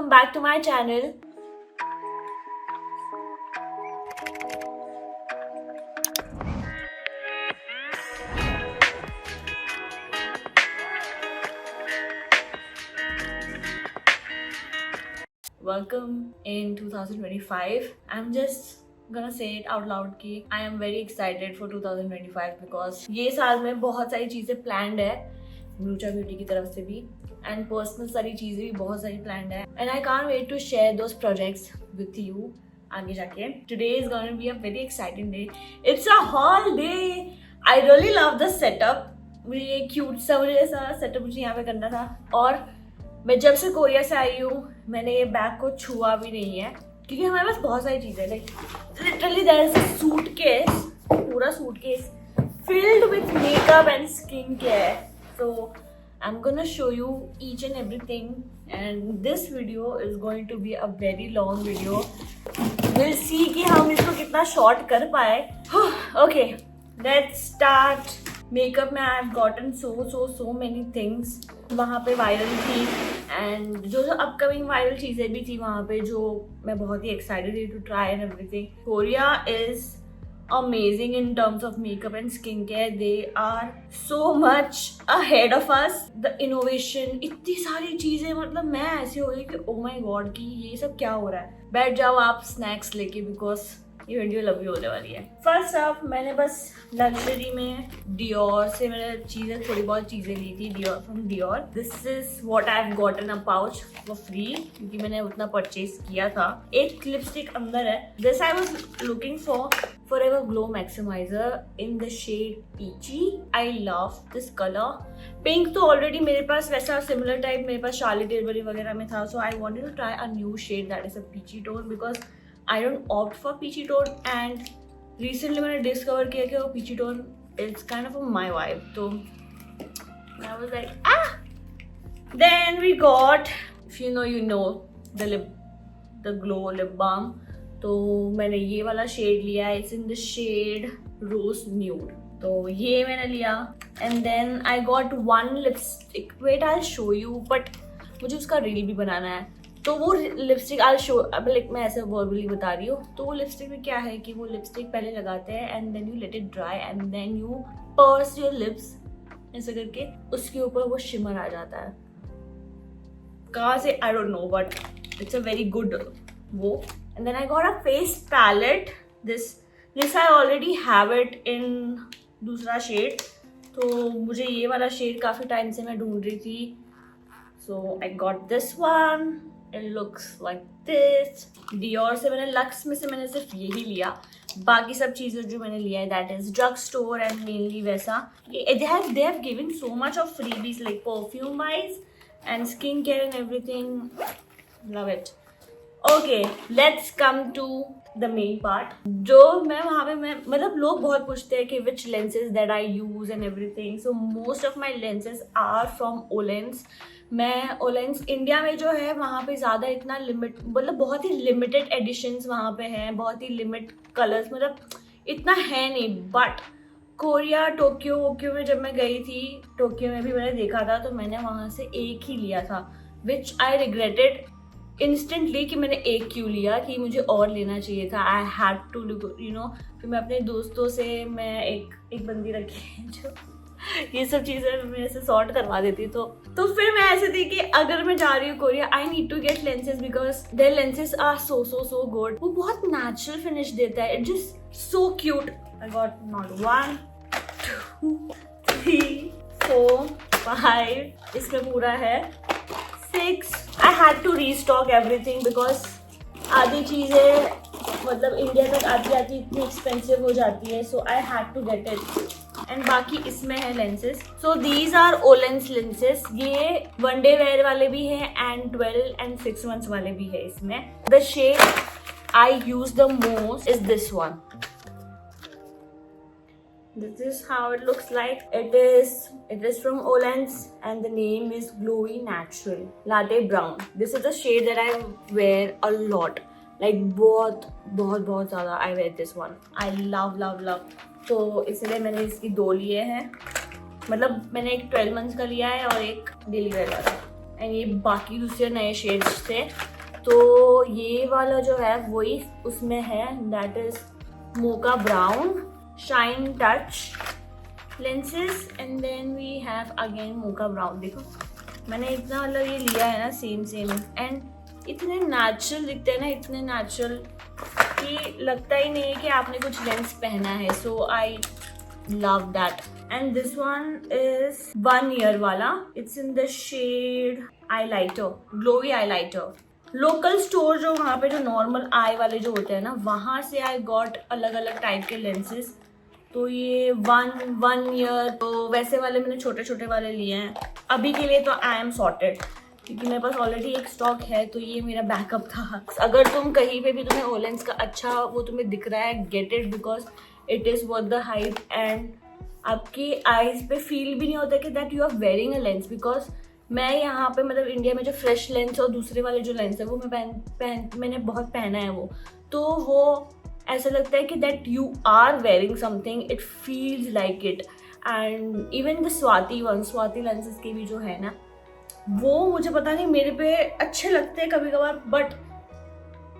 welcome back to my channel. Welcome in 2025. I'm just gonna say it out loud कि I am very excited for 2025 because ये साल में बहुत सारी चीज़ें planned है ब्लूचा ब्यूटी की तरफ से भी and personal सारी चीज़ें भी बहुत सारी planned है and I can't wait to share those projects with you आगे जाके. Today is gonna be a very exciting day. It's a haul day. I really love the setup. मुझे ये cute सा मुझे ऐसा setup मुझे यहाँ पे करना था और मैं जब से कोरिया से आई हूँ मैंने ये बैग को छुआ भी नहीं है क्योंकि हमारे पास बहुत सारी चीज़ें like literally there is a suitcase, पूरा suitcase filled with makeup and skincare. So I'm gonna show you each and everything and this video is going to be a very long video. We'll see कि हम इसको कितना short कर पाए. Okay, let's start. Makeup में I have gotten so many things. वहाँ पे viral थी एंड जो अपकमिंग वायरल चीज़ें भी थी वहाँ पे जो मैं बहुत ही एक्साइटेड थी to try and everything. Korea is amazing in terms of makeup and skincare. They are so much ahead of us. The innovation, इतनी सारी चीजें, मतलब मैं ऐसी हो गई कि oh my god कि ये सब क्या हो रहा है. बैठ जाओ आप स्नैक्स लेके बिकॉज ये वीडियो लंबी होने वाली है. फर्स्ट ऑफ मैंने बस लग्जरी में डियोर से मैंने चीजें थोड़ी बहुत चीजें ली थी Dior from Dior. This is what I have gotten a pouch for free क्योंकि मैंने उतना परचेज किया था. एक लिपस्टिक अंदर है. This I was looking for Forever Glow Maximizer in the shade Peachy. I love this color. Pink तो already मेरे पास वैसा similar type मेरे पास Charlotte Tilbury वगैरह में था. So I wanted to try a new shade that is a peachy tone because I don't opt for peachy tone and recently मैंने discover किया कि वो peachy tone is kind of my vibe. So I was like Then we got, if you know the Glow lip balm. तो मैंने ये वाला shade लिया है. It's in the shade rose nude. तो ये मैंने लिया and then I got one lipstick. Wait I show you but मुझे उसका रील भी बनाना है. तो वो लिपस्टिक आई शो अब लाइक मैं ऐसे वर्बली बता रही हूँ. तो वो लिपस्टिक में क्या है कि वो लिपस्टिक पहले लगाते हैं and then you let it dry and then you purse your lips ऐसे करके उसके ऊपर वो शिमर आ जाता है. कहाँ से आई don't no but it's a very good वो. And then I got a face palette. This I already have it in दूसरा शेड. तो मुझे ये वाला शेड काफ़ी टाइम से मैं ढूंढ रही थी. So I got this one. It looks like this. Dior से मैंने लक्स में से मैंने सिर्फ यही लिया. बाकी सब चीज़ें जो मैंने लिया है that is drug store and mainly वैसा. They have given so much of freebies like perfume wise and skincare and everything. Love it. Okay let's come to the main part. जो मैं वहाँ पे मैं मतलब लोग बहुत पूछते हैं कि which lenses that I use and everything. So most of my lenses are from Olens. मैं ओलेंस इंडिया में जो है वहाँ पे ज़्यादा इतना लिमिट मतलब बहुत ही लिमिटेड एडिशंस वहाँ पे हैं. बहुत ही लिमिट कलर्स मतलब इतना है नहीं. बट कोरिया टोक्यो में जब मैं गई थी टोक्यो में भी मैंने देखा था तो मैंने वहाँ से एक ही लिया था विच आई रिग्रेटेड इंस्टेंटली कि मैंने एक क्यों लिया कि मुझे और लेना चाहिए था. आई हैड टू फिर मैं अपने दोस्तों से मैं एक बंदी रखी है जो ये सब चीज़ें मेरे से सॉर्ट करवा देती. तो फिर मैं ऐसे थी कि अगर मैं जा रही हूँ Korea I need to get lenses because their lenses are so good. वो बहुत नेचुरल फिनिश देता है. It just so cute. I got not 1 2 3 4 5 इसमें पूरा है 6. I had to restock everything because आधी चीज़ें मतलब इंडिया तक आती इतनी एक्सपेंसिव हो जाती है. So I had to get it. And बाकी इसमें है lenses. So these are Olens lenses. ये 1 डे वेयर वाले भी हैं एंड 12 and 6 months वाले भी है इसमें. The shade I use the most is this one. This is how it looks like. It is from Olens and the name is Glowy Natural Latte Brown. This is the shade that I wear a lot. Like बहुत ज़्यादा I wear this one. I love. तो इसलिए मैंने इसकी 2 लिए हैं. मतलब मैंने एक 12 months का लिया है और एक डेली वेयर वाला. एंड ये बाकी दूसरे नए शेड्स थे तो ये वाला जो है वही उसमें है, that is mocha brown shine touch lenses, and then we have again mocha brown. देखो मैंने इतना मतलब ये लिया है ना सेम एंड इतने नेचुरल दिखते हैं ना, इतने नेचुरल कि लगता ही नहीं है कि आपने कुछ लेंस पहना है. So I love that. And this one is 1 year वाला. It's in the shade highlighter, glowy highlighter. Local store जो वहाँ पे जो नॉर्मल आई वाले जो होते हैं ना, वहाँ से आई गॉट अलग अलग टाइप के लेंसेज. तो ये 1 year, तो वैसे वाले मैंने छोटे छोटे वाले लिए हैं. अभी के लिए तो आई एम सॉर्टेड क्योंकि मेरे पास ऑलरेडी एक स्टॉक है, तो ये मेरा बैकअप था. अगर तुम कहीं पे भी तुम्हें ओलेंस का अच्छा वो तुम्हें दिख रहा है, get it because it is worth the hype. And आपकी आईज पे फील भी नहीं होता कि that you are wearing a lens. Because मैं यहाँ पे मतलब इंडिया में जो फ्रेश लेंस और दूसरे वाले जो लेंस है वो मैंने बहुत पहना है वो, तो वो ऐसा लगता है कि that you are wearing something, it feels like it. And even the Swati lenses के भी जो है ना, वो मुझे पता नहीं मेरे पे अच्छे लगते हैं कभी कभार, but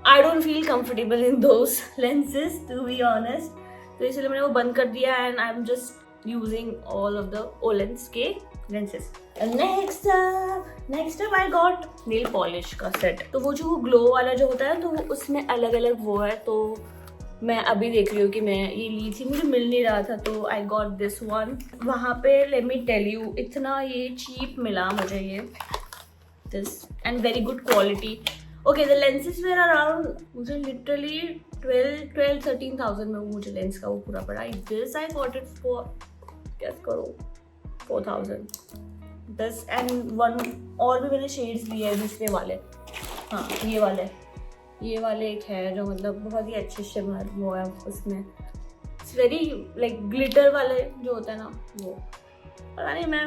I don't feel comfortable in those lenses to be honest. तो इसलिए मैंने वो बंद कर दिया and I am just using all of the Olens के lenses. Next I got nail polish का सेट. तो वो जो ग्लो वाला जो होता है तो वो उसमें अलग अलग वो है. तो मैं अभी देख रही हूँ कि मैं ये ली थी, मुझे मिल नहीं रहा था, तो आई गॉट दिस वन. वहाँ पे लेट मी टेल यू इतना ये चीप मिला मुझे ये this and very good quality. Okay the lenses were around, मुझे लिटरली 12-13,000 में मुझे लेंस का वो पूरा पड़ा. This I got it for कैसे करो 4,000. दिस एंड वन और भी मैंने शेड्स लिए हैं दूसरे वाले. हाँ ये वाले एक है जो मतलब बहुत ही अच्छे शिमर वो है उसमें. इट्स वेरी लाइक ग्लिटर वाले जो होता है ना वो. पता नहीं मैं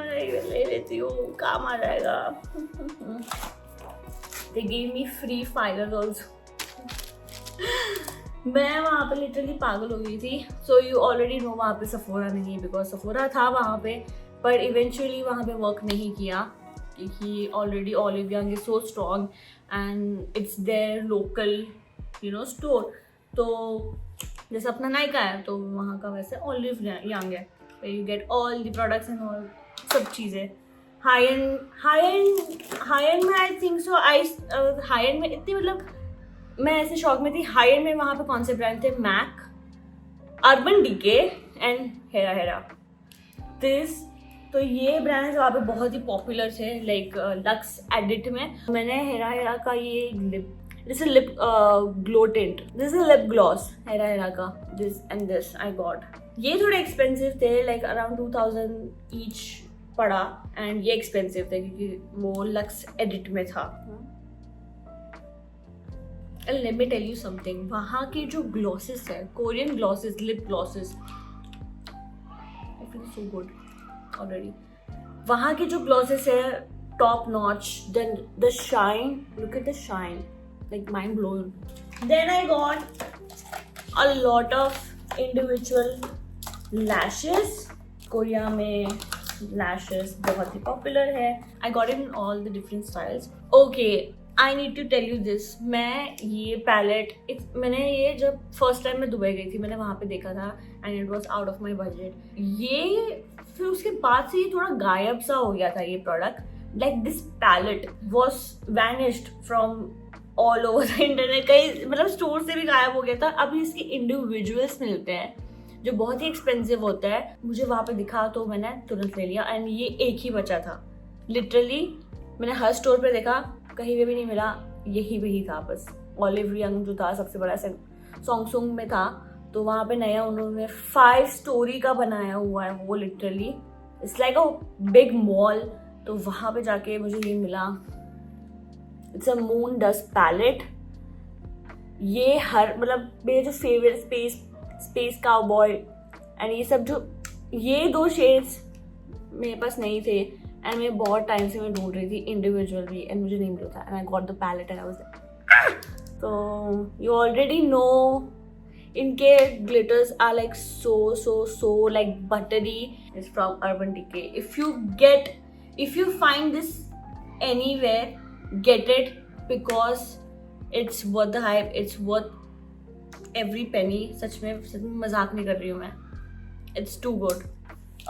ले लेती हूँ, काम आ जाएगा. They give me free filer also. मैं वहाँ पे लिटरली पागल हो गई थी. सो यू ऑलरेडी नो वहाँ पे सफोरा नहीं है, बिकॉज सफोरा था वहाँ पे पर इवेंचुअली वहाँ पे वर्क नहीं किया क्योंकि already olive young is so strong and it's their local store. तो जैसे अपना नायका है तो वहाँ का वैसे ऑलिव यंग है, you get all the products and all सब चीज़ें. हाई एंड में I think so high and में इतनी मतलब मैं ऐसे शौक में थी. हाई एंड में वहाँ पे कौन से ब्रांड थे? Mac, Urban Decay and Hera this. तो ये ब्रांड्स वहाँ पे बहुत ही पॉपुलर थे लाइक लक्स एडिट में. मैंने हेरा का ये this is lip glow tint, this is lip gloss Hera का, this and this I got. ये थोड़े एक्सपेंसिव थे लाइक अराउंड 2,000 ईच पड़ा एंड ये एक्सपेंसिव थे क्योंकि वो लक्स एडिट में था. Let me tell you something, वहाँ के जो ग्लॉसेस है, Korean glosses, lip glosses, I feel so good already. वहाँ के जो ग्लॉसेस है top notch. Then the shine, look at the shine, like mind blowing. Then I got a lot of individual lashes. Korea में lashes बहुत ही popular है. I got in all the different styles. Okay I need to tell you this. मैं ये palette मैंने ये जब first time मैं दुबई गई थी मैंने वहाँ पे देखा था and it was out of my budget. ये फिर उसके बाद से ये थोड़ा गायब सा हो गया था ये product. Like this palette was vanished from all over the internet. कई मतलब स्टोर से भी गायब हो गया था. अभी इसके इंडिविजुअल्स मिलते हैं जो बहुत ही एक्सपेंसिव होता है. मुझे वहाँ पे दिखा तो मैंने तुरंत ले लिया एंड ये एक ही बचा था. लिटरली मैंने हर स्टोर पे देखा, कहीं पे भी नहीं मिला, यही भी था बस. ऑलिव यंग जो था सबसे बड़ा ऐसे सॉन्गसुंग में था, तो वहाँ पे नया उन्होंने 5 स्टोरी का बनाया हुआ है वो. Literally it's like a big mall. तो वहाँ पे जाके मुझे ये मिला. It's a moon dust palette. ये हर मतलब मेरे जो फेवरेट स्पेस काउबॉय एंड ये सब जो ये 2 शेड्स मेरे पास नहीं थे एंड मैं बहुत टाइम से मैं ढूंढ रही थी इंडिविजुअल भी एंड मुझे नहीं मिला था and I got the palette and I was like. तो यू ऑलरेडी नो इनके glitters are like so like buttery. It's from Urban Decay. If you find this anywhere, get it because It's worth the hype, it's worth every penny. सच में मजाक नहीं कर रही हूँ मैं. It's too good.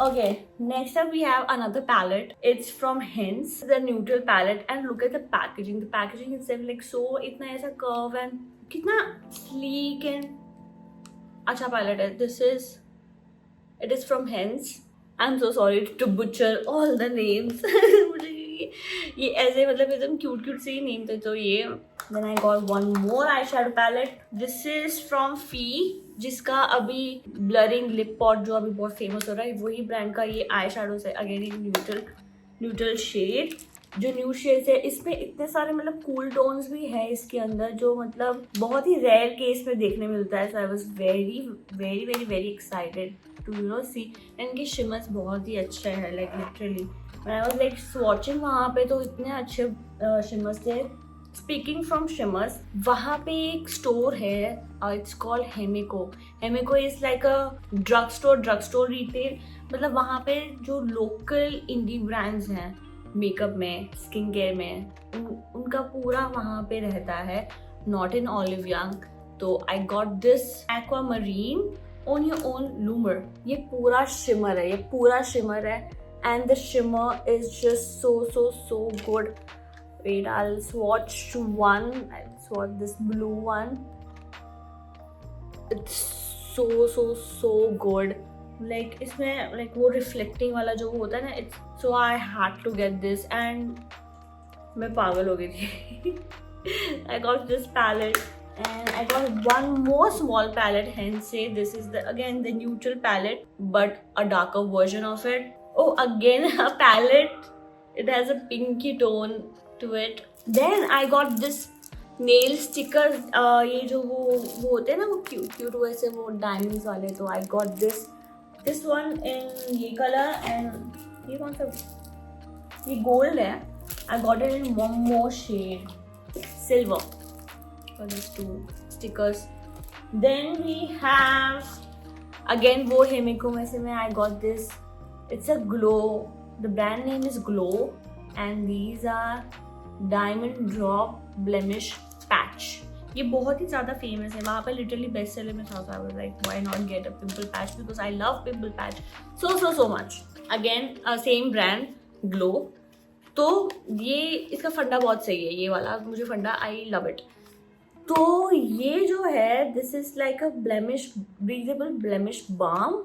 Okay, next up we have another palette. It's from Hints, the neutral palette, and look at the packaging. The packaging itself like so इतना ऐसा curve and कितना sleek and अच्छा palette है. It is from Hints. I'm so sorry to butcher all the names. मुझे ये ऐसे मतलब एकदम cute से ही name थे तो ये. Then I got one more eyeshadow palette. This is from Fee, जिसका अभी ब्लरिंग लिप पॉट जो अभी बहुत फेमस हो रहा है वही ब्रांड का ये आई शेडोज है. अगेन एक न्यूट्रल शेड जो न्यू शेड्स है. इसमें इतने सारे मतलब कूल टोन्स भी है इसके अंदर जो मतलब बहुत ही रेयर केस में देखने मिलता है. So I was very very very very excited to you know see. And इनके शिमर्स बहुत ही अच्छे हैं like literally when I was like swatching वहाँ पे तो इतने अच्छे शिमर्स थे. स्पीकिंग फ्रॉम शिमर्स, वहाँ पे एक स्टोर है, it's called Hemiko. Hemiko is like a drug store retail. मतलब वहाँ पे जो लोकल इंडी ब्रांड्स हैं मेकअप में, स्किन केयर में, उनका पूरा वहाँ पे रहता है. Not in Olive Young. तो I got this aquamarine on your own Lumer. ये पूरा शिमर है and the shimmer is just so good. Wait, I'll swatch one. I'll swatch this blue one. It's so good. Like इसमें like वो reflecting वाला जो होता है ना, it's so I had to get this and मैं पागल हो गई थी. I got this palette and I got one more small palette. Hence say this is again the neutral palette but a darker version of it. Oh, again a palette. It has a pinky tone to it. Then I got this nail stickers. ये जो वो होते हैं ना वो cute वैसे वो diamonds वाले. तो I got this one in ये कलर and ये कौन सा, ये गोल्ड है. I got it in one more shade, silver, for these two stickers. Then we have again वो हेमिको में से मैं I got this. It's a glow. The brand name is Glow and these are diamond drop blemish patch. ये बहुत ही ज़्यादा famous है वहाँ पे, लिटरली बेस्ट सेलर में था. आई was like why not get a pimple patch because I love pimple patch so much. Again same brand glow. तो ये इसका फंडा बहुत सही है, ये वाला मुझे फंडा आई लव इट. तो ये जो है this is like a blemish breathable blemish balm.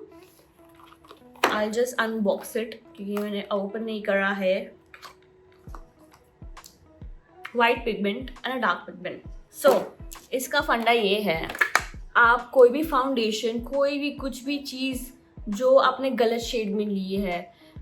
I just unbox it क्योंकि मैंने ओपन नहीं करा है. White pigment and dark pigment. So इसका फंडा ये है, आप कोई भी फाउंडेशन, कोई भी कुछ भी चीज़ जो आपने गलत शेड में ली है,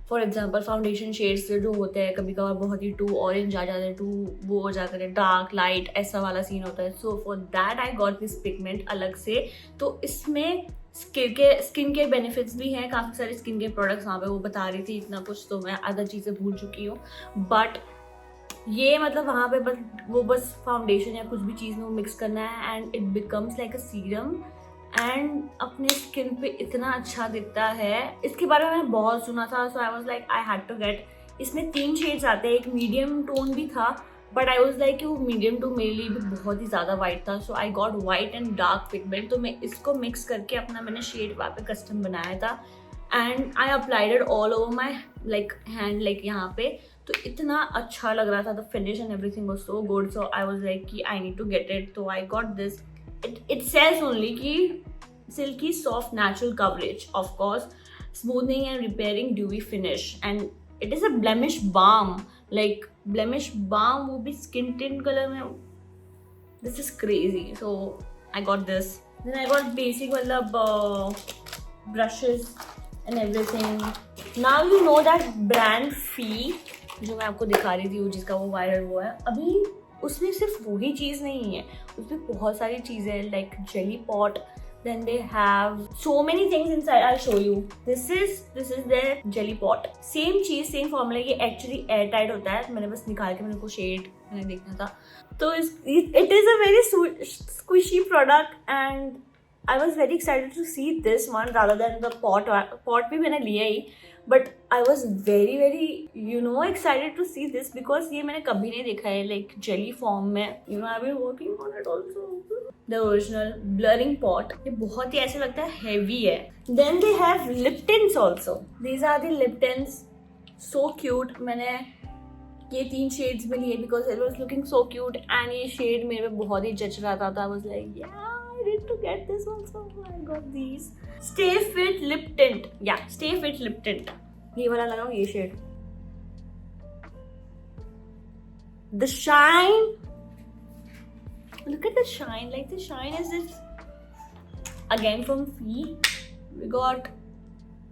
फॉर एग्जांपल फाउंडेशन शेड्स जो होते हैं कभी कभार बहुत ही टू ऑरेंज आ जाते हैं, टू वो हो जाते हैं डार्क लाइट, ऐसा वाला सीन होता है. So for that I got this pigment अलग से. तो इसमें स्किन केयर बेनिफिट्स भी हैं, काफ़ी सारे स्किन केयर प्रोडक्ट्स वहाँ पे वो बता रही थी. इतना कुछ तो मैं अदर चीज़ें भूल चुकी हूँ. बट ये मतलब वहाँ पे बस फाउंडेशन या कुछ भी चीज़ में वो मिक्स करना है and it becomes like a serum and अपने स्किन पे इतना अच्छा दिखता है. इसके बारे में मैंने बहुत सुना था. So I was like I had to get. इसमें 3 शेड्स आते हैं, एक मीडियम टोन भी था बट आई वाज लाइक वो मीडियम टू मेरे लिए भी बहुत ही ज़्यादा वाइट था. So I got white and dark pigment. तो मैं इसको मिक्स करके अपना मैंने शेड वहाँ पे कस्टम बनाया था and I applied it all over my like hand like यहाँ पे. तो इतना अच्छा लग रहा था. The finish and everything was so good. So I was like कि I need to get it. तो I got this. It says only कि silky soft natural coverage, of course smoothening and repairing dewy finish and it is a blemish balm. Like blemish balm वो भी skin tint colour में. This is crazy. So I got this. Then I got basic मतलब brushes and everything. Now you know that brand Fwee जो मैं आपको दिखा रही थी वो जिसका वो वायरल हुआ है अभी, उसमें सिर्फ वही चीज़ नहीं है, उसमें बहुत सारी चीज़ें हैं like jelly pot. Then they have so many things inside. I show you. This is their jelly pot. Same चीज़ सेम फॉर्मूला. ये एक्चुअली एयर टाइट होता है. मैंने बस निकाल के मेरे को शेड मैंने देखना था. तो it is a very squishy product and I was very excited to see this one rather than the pot भी मैंने लिया ही, but I was very excited to see this because ये मैंने कभी नहीं देखा है like jelly form में. I've been working on it also. The original blurring pot. ये बहुत ही ऐसे लगता है heavy है. Then they have lip tints also. These are the lip tints. So cute. मैंने ये 3 shades में लिए because it was looking so cute and ये shade मेरे पे बहुत ही जच रहा था. I was like yeah, I need to get this one, so I got these. Stay Fit Lip Tint. Yeah, Stay Fit Lip Tint. ये वाला लगाओ, ये shade. The shine. Look at the shine. Like the shine is this. Again from Fee. We got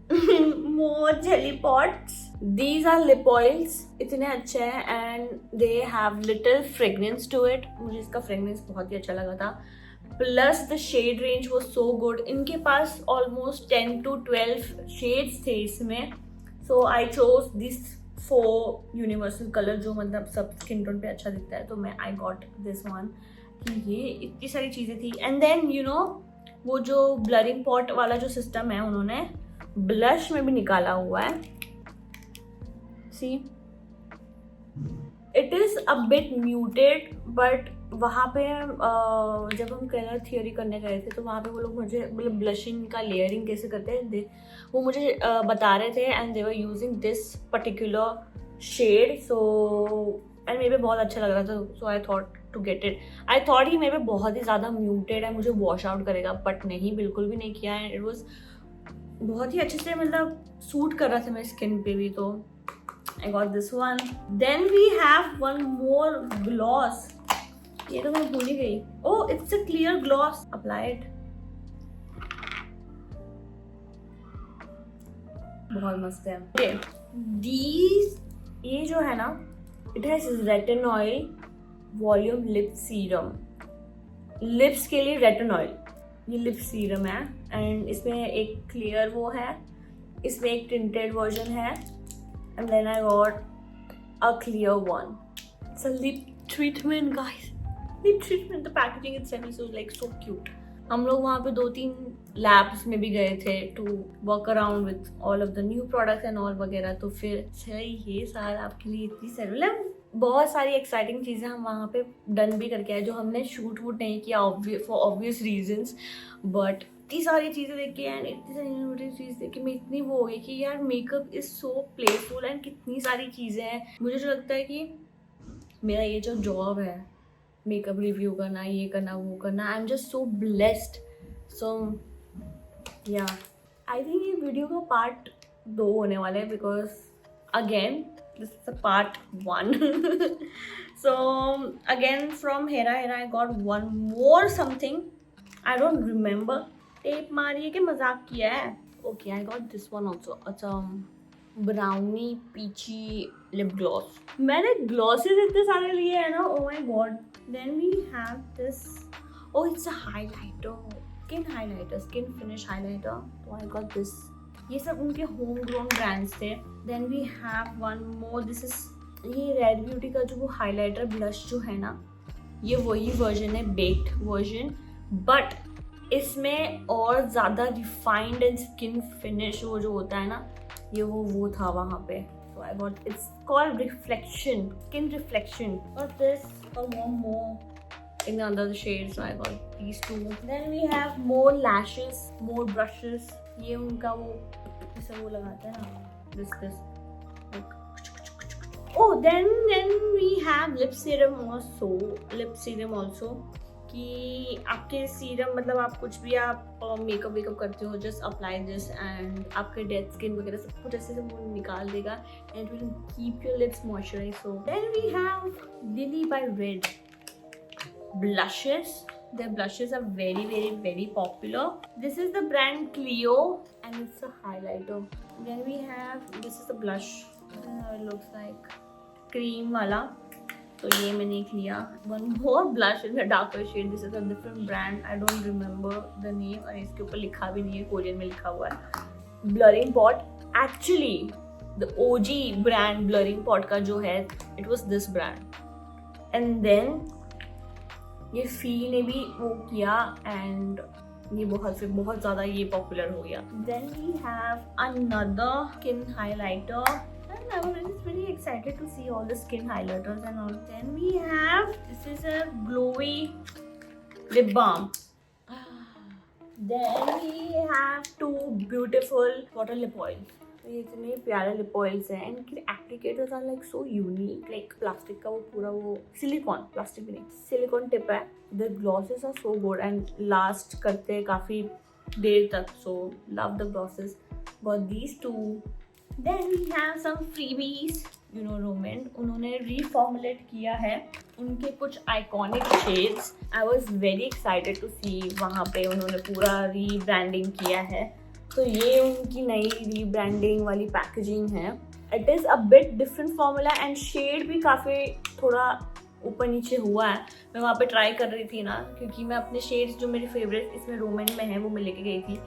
more jelly pots. These are lip oils. इतने अच्छे हैं and they have little fragrance to it. मुझे इसका fragrance बहुत ही अच्छा लगा था. Plus the shade range was so good. इनके पास almost 10 to 12 shades थे इसमें. So I chose these 4 universal color जो मतलब सब skin tone पे अच्छा दिखता है. तो मैं I got this one. कि ये इतनी सारी चीज़ें थी. And then वो जो blurring pot वाला जो system है उन्होंने blush में भी निकाला हुआ है. See, it is a bit muted, but वहाँ पे जब हम कलर थियोरी करने गए थे तो वहाँ पे वो लोग मुझे मतलब ब्लशिंग का लेयरिंग कैसे करते हैं वो मुझे बता रहे थे and they were using this particular shade. So and मेरे पे बहुत अच्छा लग रहा था. So I thought to get it. I thought ही मेरे पे बहुत ही ज़्यादा म्यूटेड है, मुझे वॉश आउट करेगा, बट नहीं, बिल्कुल भी नहीं किया है. इट वॉज बहुत ही अच्छे से मतलब सूट कर रहा था मेरी स्किन पे भी. तो I got this one. Then we have one more gloss. ये तो मैं भूल ही गई. Oh, it's a clear gloss. Apply it. बहुत मस्त है. Okay. These ये जो है ना, it has retinol volume lip serum. Lips के लिए retinol. ये lip serum है and इसमें एक clear वो है, इसमें एक tinted version है. And then I got a clear one. It's a lip treatment, guys. Lip treatment. The packaging itself is like so cute. हम लोग वहाँ पे 2-3 labs में भी गए थे to work around with all of the new products and all वगैरह. तो फिर सही ये सारा आपके लिए इतनी सारी मतलब बहुत सारी एक्साइटिंग चीज़ें हम वहाँ पे डन भी करके आए जो हमने शूट वूट नहीं किया फॉर ऑब्वियस रीजंस. बट इतनी सारी चीज़ें देख के एंड इतनी सारी इनोवेटिव चीज़ देख के मैं इतनी वो हो गई कि यार makeup is so playful and कितनी सारी चीज़ें हैं. मुझे जो लगता है कि मेरा ये जो जॉब है मेकअप रिव्यू करना, ये करना, वो करना, I am just so blessed. So yeah I think ये वीडियो का पार्ट 2 होने वाला है because again this is a part 1. So again from Hera I got one more something. I don't remember. Tape मारिए कि मजाक किया है. Okay, I got this one also. अच्छा ब्राउनी पीची लिप ग्लॉस. मैंने ग्लॉसेस इतने सारे लिए हैं ना. Oh my god. Then we have this. Oh, it's a highlighter. Skin highlighter. Skin finish highlighter. So I got this. ये सब उनके होम ग्रोन ब्रांड्स थे. Then we have one more. This is ये रेड ब्यूटी का जो वो highlighter blush जो है ना, ये वही वर्जन है, बेक्ड वर्जन, बट इसमें और ज़्यादा रिफाइंड एंड स्किन फिनिश वो जो होता है ना, ये वो था वहाँ पे. So I got it's called reflection, skin reflection. और this one more in other shades. So I got these 2. Then we have more lashes, more brushes. ये उनका वो इसे वो लगाते हैं ना, this like. Oh, then we have lip serum also. कि आपके सीरम मतलब आप कुछ भी आप मेकअप वेकअप करते हो, जस्ट अप्लाई दिस एंड आपके डेड स्किन वगैरह सब कुछ ऐसे से वो निकाल देगा and will keep your lips moisturise. So then we have lily by red blushes. Their blushes are very popular. This is the brand Clio and it's a highlighter. Then we have, this is the blush. It looks like cream wala. So ये मैंने एक लिया. One more blush in the darker shade. This is a different brand. I don't remember the name. और इसके ऊपर लिखा भी नहीं है, कोरियन में लिखा हुआ है. Blurring pot. Actually, the OG brand Blurring pot का जो है, it was this brand. And then ये फी ने भी वो किया एंड ये बहुत ज़्यादा ये पॉपुलर हो गया. Then we have another skin highlighter. And I was very excited to see all the skin highlighters and all. Then we have, this is a glowy lip balm. Then we have two beautiful water lip oils. ये इतने प्यारे lip oils हैं. इनके applicators are like so unique. Like plastic का वो पूरा वो silicone, plastic भी नहीं, सिलिकॉन टिप है. The glosses are so good and last करते हैं काफ़ी देर तक. So love the glosses. Got these two. Then we have some freebies. You know Romand, उन्होंने रीफॉर्मुलेट किया है उनके कुछ iconic shades. I was very excited to see. वहाँ पे उन्होंने पूरा रीब्रांडिंग किया है. तो ये उनकी नई रीब्रांडिंग वाली पैकेजिंग है. It is a bit different formula and shade भी काफ़ी थोड़ा ऊपर नीचे हुआ है. मैं वहाँ पे ट्राई कर रही थी ना, क्योंकि मैं अपने शेड्स जो मेरे फेवरेट इसमें रोमेन में है वो मैं लेके गई थी.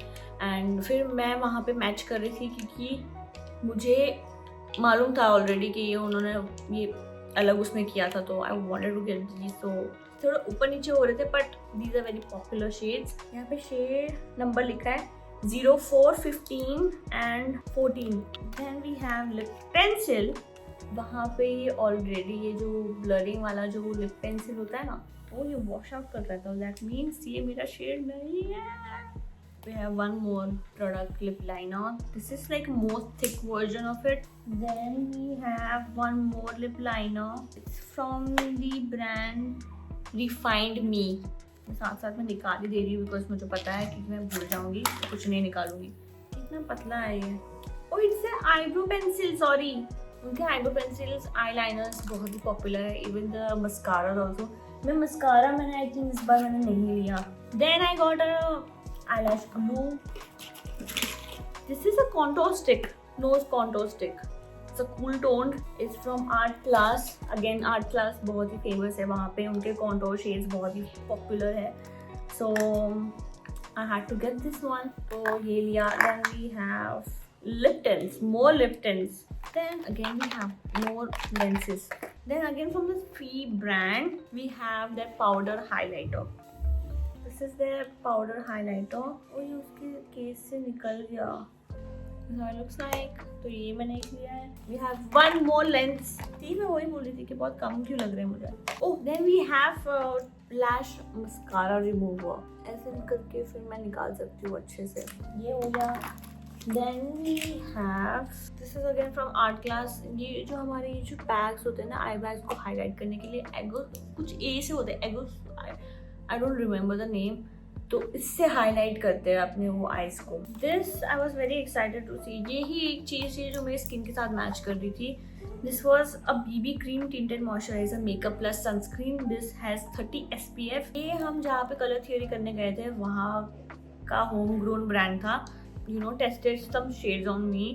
एंड फिर मैं वहाँ पे मैच कर रही थी क्योंकि मुझे मालूम था ऑलरेडी कि ये उन्होंने ये अलग उसमें किया था. तो I wanted to get these. तो थोड़ा ऊपर नीचे हो रहे थे but these are very popular shades. यहाँ पे शेड नंबर लिखा है 04, 15 and 14. Then we have lip pencil. वहाँ पे ऑलरेडी ये जो ब्लरिंग वाला जो लिप पेंसिल होता है ना, वो ये वॉश आउट कर रहा था. दैट मीन्स ये मेरा शेड नहीं है. We have one more product, lip liner. This is like most thick version of it. Then we have one more lip liner. It's from the brand Refined Me. साथ साथ में निकाल ही दे रही हूँ बिकॉज मुझे पता है कि मैं भूल जाऊंगी तो कुछ नहीं निकालूंगी. कितना पतला है ये. Oh it's a eyebrow pencil. Sorry, उनके आईब्रो पेंसिल्स, आई लाइनर्स बहुत ही पॉपुलर है. Even the mascara also. मैं मस्कारा मैंने आई थिंक इस बार मैंने नहीं लिया. Then I got a eyelash glue. This is a contour stick, nose contour stick. It's a cool toned. It's from Art Class. Again, Art Class बहुत ही famous है वहाँ पे. उनके contour shades बहुत ही popular है. So I had to get this one. तो ये लिया. Then we have lip tints, more lip tints. Then again we have more lenses. Then again from the Fee brand we have their powder highlighter. This is their powder highlighter. और ये उसके case से निकल गया. So it looks like. तो ये मैंने एक लिया है. We have one more lens. थी मैं वही बोल रही थी कि बहुत कम क्यों लग रहे हैं मुझे. Oh, then we have lash mascara remover. ऐसे करके फिर मैं निकाल सकती हूँ अच्छे से. ये हो गया. Then we have, this is again from Art Class. ये जो हमारे ये जो बैग्स होते हैं ना, आई बैग्स को हाईलाइट करने के लिए, एगो कुछ ए से होते हैं, ago I don't remember the name. तो इससे हाईलाइट करते हैं अपने वो आईज को. This I was very excited to see. ये ही एक चीज़ है जो मेरी स्किन के साथ मैच कर रही थी. This was a BB cream tinted moisturiser makeup plus sunscreen. This has 30 SPF. ये हम जहाँ पे कलर थियरी करने गए थे वहाँ का होम ग्रोन ब्रांड था. You know, tested some shades on me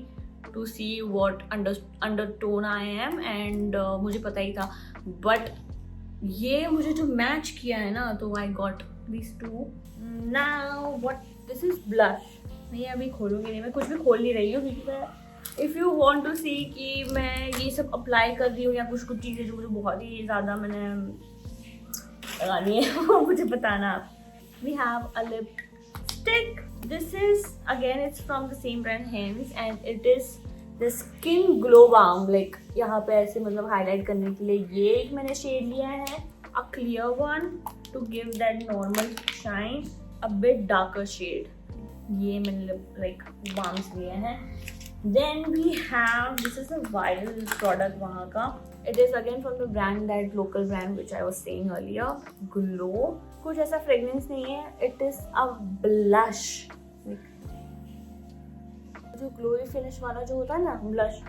to see what undertone I am and मुझे पता ही था. But ये मुझे जो मैच किया है ना, तो I got these two. Now what? This is blush. मैं ये अभी खोलूँगी नहीं. मैं कुछ भी खोल नहीं रही हूँ क्योंकि मैं, if you want to see कि मैं ये सब अप्लाई कर रही हूँ या कुछ चीज़ें जो मुझे बहुत ही ज़्यादा मैंने लगानी है वो मुझे बताना. We have a lipstick. This is again, it's from the same brand Hens and it is the skin glow balm. Like यहाँ पे ऐसे मतलब हाईलाइट करने के लिए ये एक मैंने शेड लिया है, a clear one to give that normal shine, a bit darker shade. ये मैंने like balms लिए हैं. Then we have, this is a viral product वहाँ का. It is again from the brand, that local brand which I was saying earlier, Glow. कुछ ऐसा fragrance नहीं है. It is a blush. जो ग्लोई फिनिश वाला जो होता है ना ब्लश,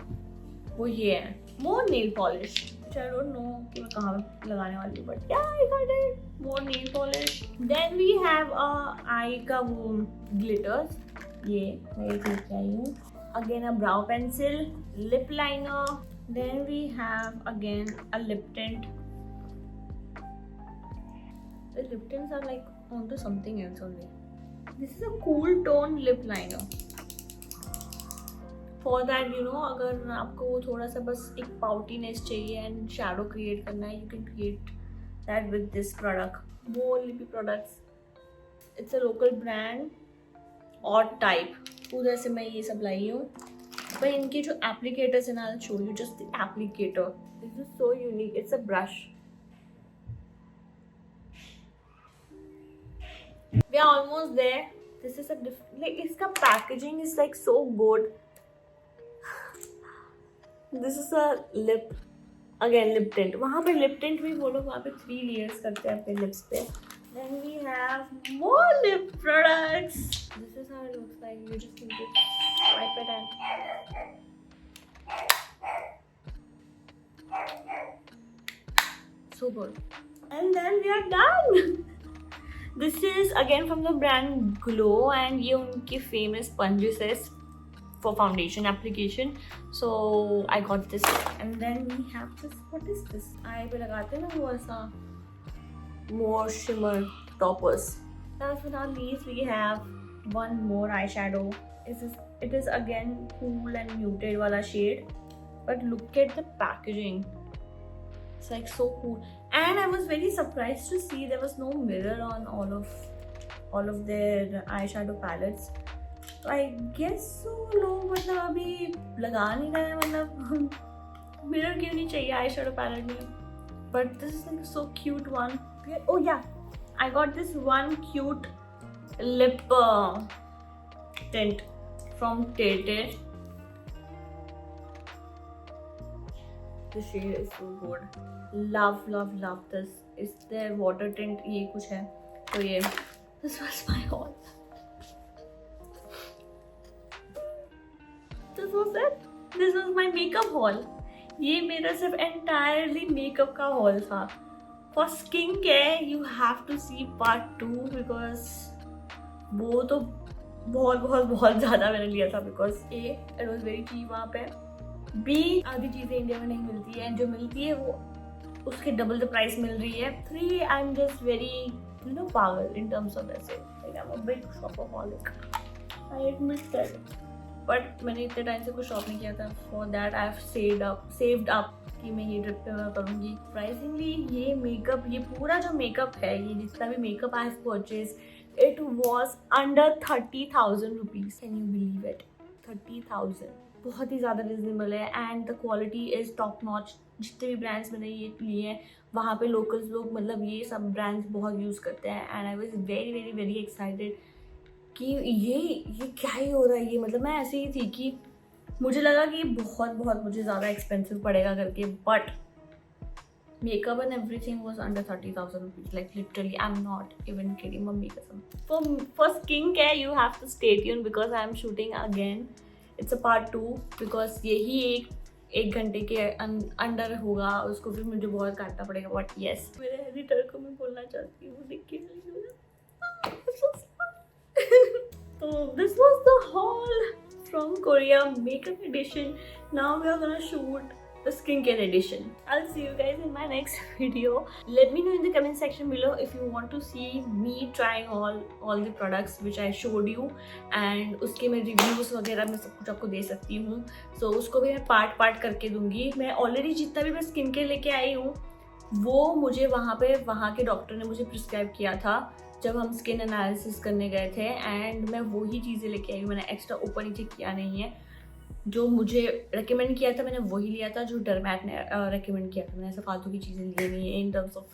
वो ये है. More nail polish. I don't know कि मैं कहाँ लगाने वाली हूँ, but yeah I got it. More nail polish. Then we have eye का वो ग्लिटर्स. ये मैं एक लेके आई हूँ. Again a brow pencil, lip liner. Then we have again a lip tint. The lip tints are like onto something else only. This is a cool tone lip liner. For that, you know, अगर आपको वो थोड़ा सा बस एक पाउटीनेस चाहिए and shadow create करना है, you can create that with this product. More lippy products. It's a local brand और टाइप, उधर से मैं ये सब लाई हूँ। पर इनके जो एप्लीकेटर्स है ना, I'll show you just the applicator. This is so unique. It's a brush. We are almost there. This is a like इसका packaging is like so good. This is a lip, again lip tint. वहाँ पे lip tint भी वो लोग वहाँ पे 3 layers करते हैं अपने lips पे. Then we have more lip products. This is how it looks like. You just need to swipe it and so good. And then we are done. This is again from the brand Glow and ये उनकी famous sponges है for foundation application. So I got this and then we have this. What is this? eye पे लगाते हैं ना वो ऐसा more shimmer toppers. Last but not least, we have one more eyeshadow. It is again cool and muted wala shade, but look at the packaging. It's like so cool, and I was very surprised to see there was no mirror on all of their eyeshadow palettes. So I guess so लोग मतलब अभी लगा नहीं रहे हैं, मतलब mirror क्यों नहीं चाहिए eyeshadow palette में. But this is like so cute one. Oh yeah, I got this one cute lip tint from Tate. The shade is so good. Love this. Is their water tint ये कुछ है. तो ये this was my haul. This was it. This was my makeup haul. ये मेरा सिर्फ entirely makeup का haul था. For skincare you have to see part 2 because वो तो बहुत ज़्यादा मैंने लिया था because A, it was very cheap वहाँ पे. B, आधी चीज़ें इंडिया में नहीं मिलती है, जो मिलती है वो उसके डबल द प्राइस मिल रही है. 3, I'm just very पागल in terms of ऐसे, like I'm a big shopaholic. I admit that. But मैंने इतने टाइम से कुछ शॉप नहीं किया था. For that I have saved up कि मैं ये ट्रिप पे मैं करूँगी. Surprisingly ये मेकअप, ये पूरा जो मेकअप है, ये जितना भी makeup I have purchased, it was under 30,000 rupees. Can you believe it? 30,000. बहुत ही ज़्यादा रिजनेबल है and the quality is top notch. जितने भी ब्रांड्स मैंने ये लिए हैं वहाँ पे लोकल्स लोग मतलब ये सब ब्रांड्स बहुत यूज़ करते हैं. And I was very very very excited कि ये क्या ही हो रहा है. ये मतलब मैं ऐसे ही थी कि मुझे लगा कि बहुत मुझे ज़्यादा एक्सपेंसिव पड़ेगा करके, but makeup and everything was under 30,000 rupees. Like literally, I'm not even kidding, mummy kasam. For skincare you have to stay tuned because I'm shooting again. It's a part 2 because यही एक घंटे के under होगा, उसको भी मुझे बहुत काटना पड़ेगा. बट यस, मेरे एडिटर को मैं बोलना चाहती हूँ देखिए. So this was the haul from Korea makeup edition. Now we are gonna shoot the skincare edition. I'll see you guys in my next video. Let me know in the comment section below if you want to see me trying all the products which I showed you, and उसके मैं reviews वगैरह मैं सब कुछ आपको दे सकती हूँ. So उसको भी मैं पार्ट करके दूंगी. मैं ऑलरेडी जितना भी मैं स्किन केयर लेके आई हूँ वो मुझे वहाँ के डॉक्टर ने मुझे प्रिस्क्राइब किया था जब हम स्किन एनालिसिस करने गए थे, एंड मैं वही चीज़ें लेके आई हूँ. मैंने एक्स्ट्रा ऊपर नीचे किया नहीं है. जो मुझे रेकमेंड किया था मैंने वही लिया था, जो डरमैट ने रेकमेंड किया था. मैंने ऐसा फालतू की चीज़ें ली नहीं है in terms of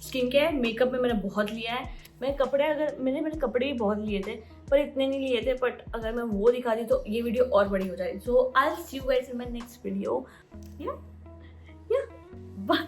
skin care. Makeup में मैंने बहुत लिया है. मैं कपड़े अगर मैंने कपड़े भी बहुत लिए थे पर इतने नहीं लिए थे. बट अगर मैं वो दिखाती तो ये वीडियो और बड़ी हो जाएगी. So I will see you guys in my next video. Yeah bye.